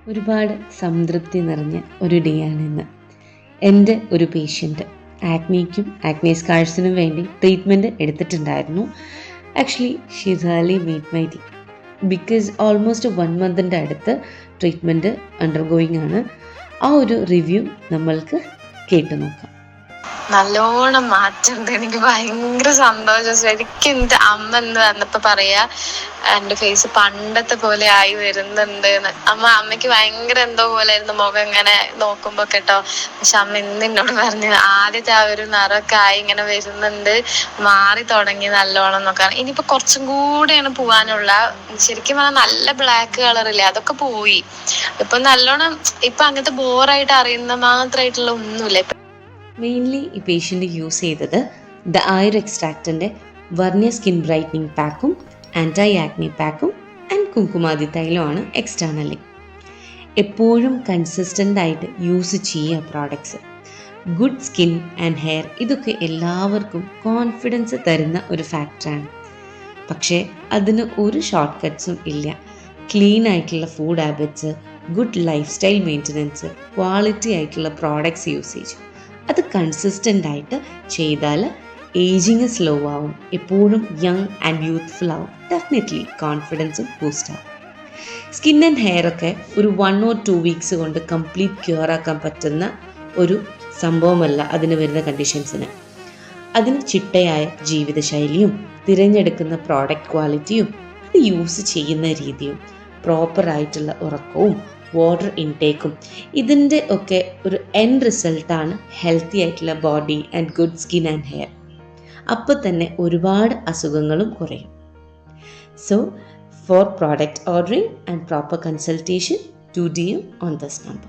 ഒരുപാട് സംതൃപ്തി നിറഞ്ഞ ഒരു ഡേ ആണ് ഇന്ന്. എൻ്റെ ഒരു പേഷ്യൻറ്റ് ആക്നിക്കും ആക്നെ സ്കാർസിനും വേണ്ടി ട്രീറ്റ്മെൻറ്റ് എടുത്തിട്ടുണ്ടായിരുന്നു. Actually she's really made my day because almost 1 മന്തിൻ്റെ അടുത്ത് ട്രീറ്റ്മെൻറ്റ് അണ്ടർഗോയിങ് ആണ്. ആ ഒരു റിവ്യൂ നമ്മൾക്ക് കേട്ടു നോക്കാം. നല്ലോണം മാറ്റമുണ്ട്. എനിക്ക് ഭയങ്കര സന്തോഷം. ശരിക്കും എൻ്റെ അമ്മ എന്ന് പറഞ്ഞപ്പോ പറയാ എൻ്റെ ഫേസ് പണ്ടത്തെ പോലെ ആയി വരുന്നുണ്ട്. അമ്മയ്ക്ക് ഭയങ്കര എന്തോ പോലെ ആയിരുന്നു മുഖം ഇങ്ങനെ നോക്കുമ്പോ കേട്ടോ. പക്ഷെ അമ്മ ഇന്ന് എന്നോട് പറഞ്ഞു ആദ്യത്തെ ആ ഒരു നിറമൊക്കെ ആയി ഇങ്ങനെ വരുന്നുണ്ട്, മാറി തുടങ്ങി നല്ലോണം എന്നൊക്കെ. ഇനിയിപ്പോ കുറച്ചും കൂടെയാണ് പോവാനുള്ള. ശരിക്കും പറഞ്ഞാൽ നല്ല ബ്ലാക്ക് കളറില്ലേ, അതൊക്കെ പോയി. ഇപ്പൊ നല്ലോണം ഇപ്പൊ അങ്ങനത്തെ ബോറായിട്ട് അറിയുന്ന മാത്രമായിട്ടുള്ള ഒന്നുമില്ല. മെയിൻലി ഈ പേഷ്യൻ്റ് യൂസ് ചെയ്തത് ദ ആയുർ എക്സ്ട്രാക്റ്റിൻ്റെ വർണിയർ സ്കിൻ ബ്രൈറ്റനിങ് പാക്കും ആൻറ്റി ആക്നി പാക്കും ആൻഡ് കുങ്കുമാതി തൈലമാണ് എക്സ്റ്റേണലി. എപ്പോഴും കൺസിസ്റ്റൻ്റ് ആയിട്ട് യൂസ് ചെയ്യുക products. Good skin and hair ഇതൊക്കെ എല്ലാവർക്കും കോൺഫിഡൻസ് തരുന്ന ഒരു ഫാക്ടറാണ്. പക്ഷേ അതിന് ഒരു ഷോർട്ട് കട്ട്സും ഇല്ല. ക്ലീൻ ആയിട്ടുള്ള food habits, good life style maintenance, quality ആയിട്ടുള്ള പ്രോഡക്ട്സ് യൂസേജ്, അത് കൺസിസ്റ്റൻ്റ് ആയിട്ട് ചെയ്താൽ ഏജിങ് സ്ലോ ആവും, എപ്പോഴും യങ് ആൻഡ് യൂത്ത്ഫുൾ ആവും, ഡെഫിനറ്റ്ലി കോൺഫിഡൻസും ബൂസ്റ്റ് ആവും. സ്കിൻ ആൻഡ് ഹെയർ ഒക്കെ ഒരു 1 or 2 വീക്സ് കൊണ്ട് കംപ്ലീറ്റ് ക്യൂർ ആക്കാൻ പറ്റുന്ന ഒരു സംഭവമല്ല അതിന് വരുന്ന കണ്ടീഷൻസിന്. അതിന് ചിട്ടയായ ജീവിതശൈലിയും തിരഞ്ഞെടുക്കുന്ന പ്രോഡക്റ്റ് ക്വാളിറ്റിയും അത് യൂസ് ചെയ്യുന്ന രീതിയും പ്രോപ്പറായിട്ടുള്ള ഉറക്കവും വാട്ടർ ഇൻടേക്കും ഇതിൻ്റെ ഒക്കെ ഒരു എൻഡ് റിസൾട്ടാണ് ഹെൽത്തി ആയിട്ടുള്ള body and good skin and hair. അപ്പോൾ തന്നെ ഒരുപാട് അസുഖങ്ങളും കുറയും. So for product ordering and proper consultation 2 DM on this number.